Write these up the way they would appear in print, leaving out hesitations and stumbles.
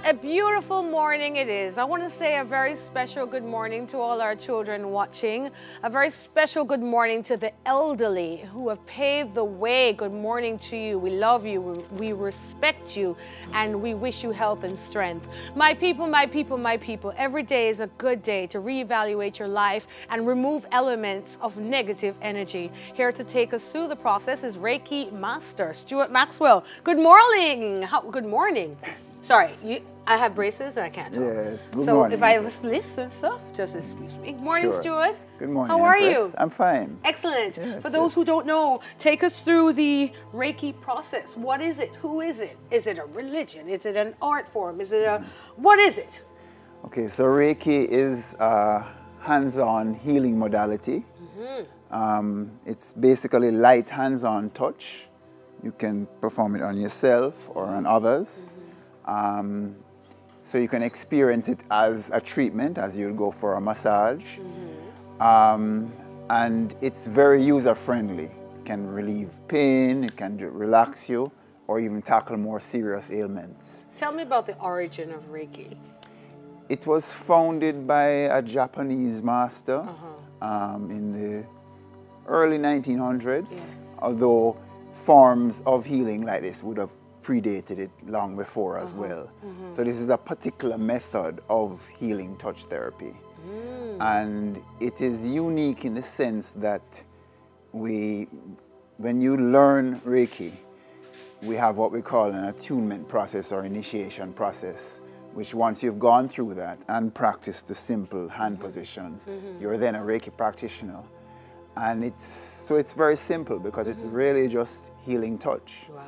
What a beautiful morning it is. I want to say a very special good morning to all our children watching. A very special good morning to the elderly who have paved the way. Good morning to you. We love you. We respect you. And we wish you health and strength. My people, my people, my people, every day is a good day to reevaluate your life and remove elements of negative energy. Here to take us through the process is Reiki Master Stuart Maxwell. Good morning. Good morning. Sorry, I have braces and I can't talk. Yes, good so morning. if I list and stuff, just excuse me. Morning, Sure. Stuart. Good morning. How are Empress. you? I'm fine. Excellent. Yes, For those who don't know, take us through the Reiki process. What is it? Who is it? Is it a religion? Is it an art form? Is it a, what is it? Okay, so Reiki is a hands-on healing modality. It's basically light hands-on touch. You can perform it on yourself or on others. So you can experience it as a treatment, as you'll go for a massage. And it's very user-friendly. It can relieve pain, it can relax you, or even tackle more serious ailments. Tell me about the origin of Reiki. It was founded by a Japanese master in the early 1900s, Yes. although forms of healing like this would have predated it long before as well. So this is a particular method of healing touch therapy. And it is unique in the sense that when you learn Reiki, we have what we call an attunement process or initiation process, which once you've gone through that and practiced the simple hand positions, you're then a Reiki practitioner. And it's very simple because it's really just healing touch. Wow.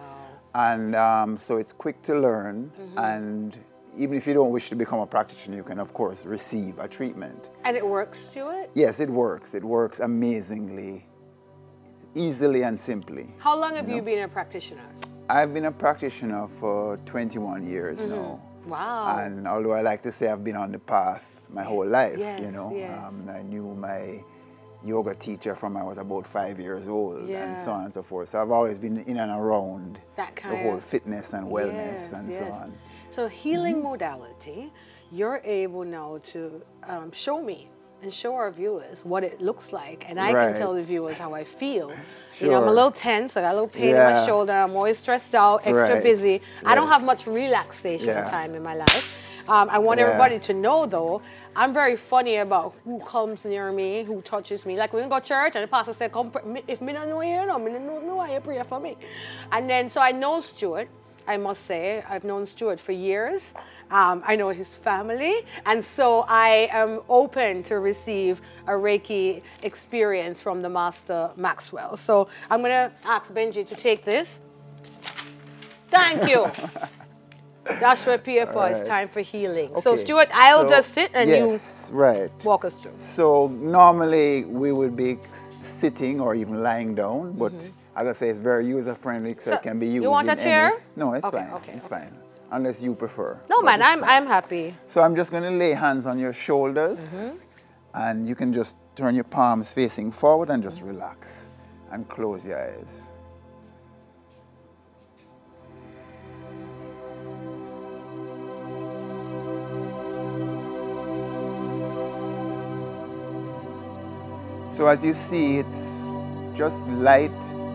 And so it's quick to learn, and even if you don't wish to become a practitioner, you can of course receive a treatment. And it works, Stuart? Yes, it works. It works amazingly, easily and simply. How long have you been a practitioner? I've been a practitioner for 21 years now. Wow. And although I like to say I've been on the path my whole life, Yes, you know, yes. I knew my yoga teacher from I was about 5 years old, and so on and so forth. So I've always been in and around That kind the whole of fitness and wellness and so on. So healing modality, you're able now to show me and show our viewers what it looks like, and I can tell the viewers how I feel. You know, I'm a little tense, I got a little pain in my shoulder, I'm always stressed out, extra busy. I don't have much relaxation time in my life. I want everybody to know, though, I'm very funny about who comes near me, who touches me. Like when we go to church and the pastor said, "Come, if me don't know you, no, me don't know why you pray for me." And then, so I know Stuart, I must say. I've known Stuart for years. I know his family. And so I am open to receive a Reiki experience from the Master Maxwell. So I'm going to ask Benji to take this. Thank you. That's where paper is time for healing. Okay. So Stuart, I'll just sit and you walk us through. So normally we would be sitting or even lying down, but as I say, it's very user friendly, so it can be used. You want a chair? No, it's fine. It's fine, unless you prefer. No, man, I'm happy. So I'm just going to lay hands on your shoulders, and you can just turn your palms facing forward and just relax and close your eyes. So as you see, it's just light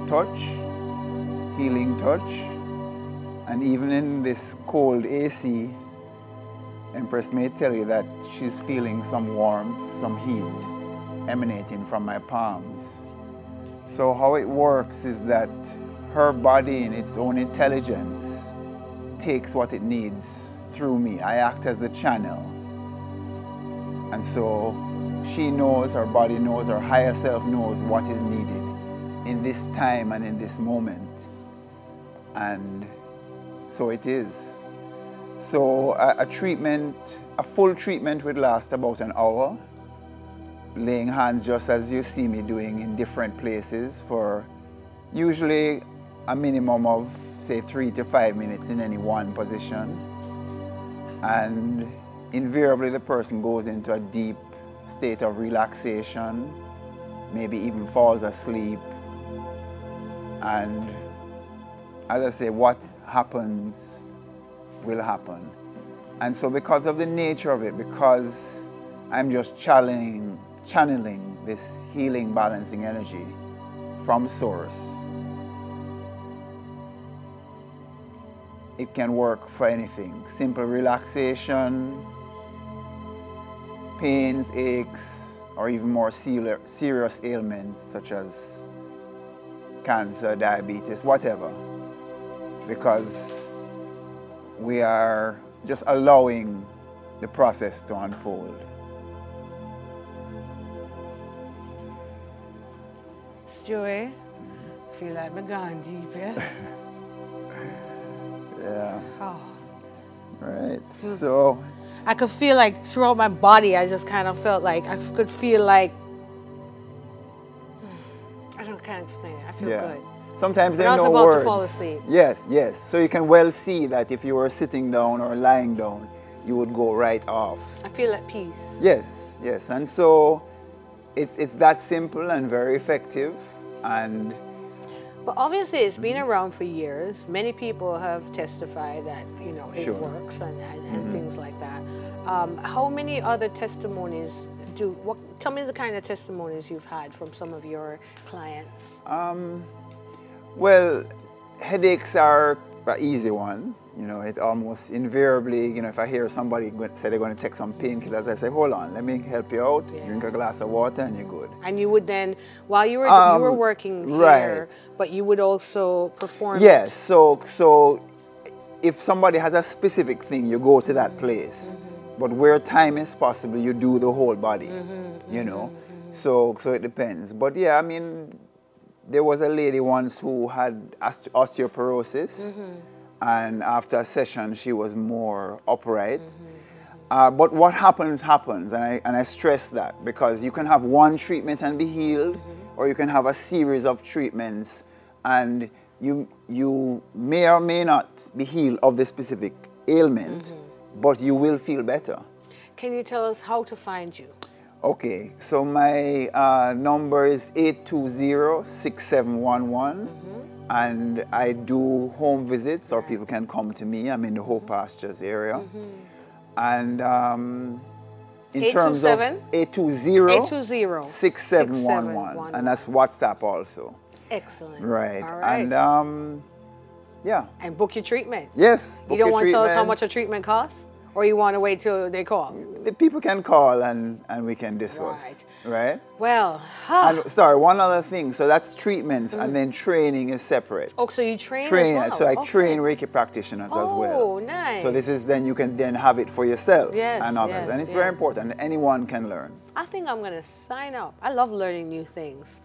touch, healing touch, and even in this cold AC, Empress may tell you that she's feeling some warmth, some heat emanating from my palms. So how it works is that her body in its own intelligence takes what it needs through me. I act as the channel. And so she knows, her body knows, her higher self knows what is needed in this time and in this moment. And so it is. So a treatment, a full treatment would last about an hour, laying hands just as you see me doing in different places for usually a minimum of, say, 3 to 5 minutes in any one position. And invariably the person goes into a deep state of relaxation, maybe even falls asleep. And as I say, what happens will happen. And so because of the nature of it, because I'm just channeling this healing, balancing energy from source, it can work for anything. Simple relaxation, pains, aches, or even more serious ailments such as cancer, diabetes, whatever. Because we are just allowing the process to unfold. Stewie, I feel like we're going deep, yeah? Yeah. Oh. Right. So I could feel like throughout my body, I just kind of felt like I could feel like, can't explain it. I feel good. Sometimes there are no words. I was about to fall asleep. Yes, yes. So you can well see that if you were sitting down or lying down, you would go right off. I feel at peace. Yes, yes. And so it's that simple and very effective. And but obviously it's been around for years. Many people have testified that, you know, it works and things like that. How many other testimonies tell me the kind of testimonies you've had from some of your clients. Well, headaches are an easy one. You know, it almost invariably, you know, if I hear somebody say they're going to take some painkillers, I say, hold on, let me help you out. Yeah. Drink a glass of water and you're good. And you would then, while you were working here, but you would also perform. Yes, so if somebody has a specific thing, you go to that place. But where time is possible, you do the whole body, you know. So it depends. But yeah, I mean, there was a lady once who had osteoporosis, and after a session, she was more upright. But what happens, and I stress that because you can have one treatment and be healed, or you can have a series of treatments, and you may or may not be healed of the specific ailment. But you will feel better. Can you tell us how to find you? Okay, so my number is 820-6711, and I do home visits, or people can come to me. I'm in the Hope Pastures area. And in terms of 820-6711, and that's WhatsApp also. Excellent. Right. All right. And yeah. And book your treatment. Yes. You don't want to tell us how much a treatment costs? Or you want to wait till they call? The people can call and we can discuss. Right? Well, and sorry, one other thing. So that's treatments and then training is separate. Oh, so you train as well? So I train Reiki practitioners as well. Oh, nice. So this is then you can then have it for yourself and others. And it's very important. Anyone can learn. I think I'm going to sign up. I love learning new things.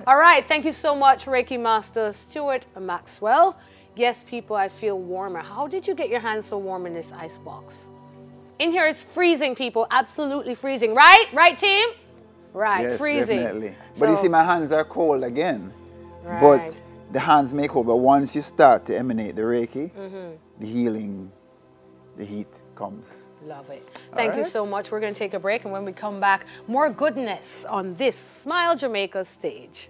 All right. Thank you so much, Reiki Master Stuart Maxwell. Yes, people, I feel warmer. How did you get your hands so warm in this ice box? In here it's freezing, people. Absolutely freezing. Right? Right, team? Right. Yes, freezing. Definitely. But you see, my hands are cold again. Right. But the hands may cold. But once you start to emanate the Reiki, the healing, the heat comes. Love it. Thank you so much. We're going to take a break. And when we come back, more goodness on this Smile Jamaica stage.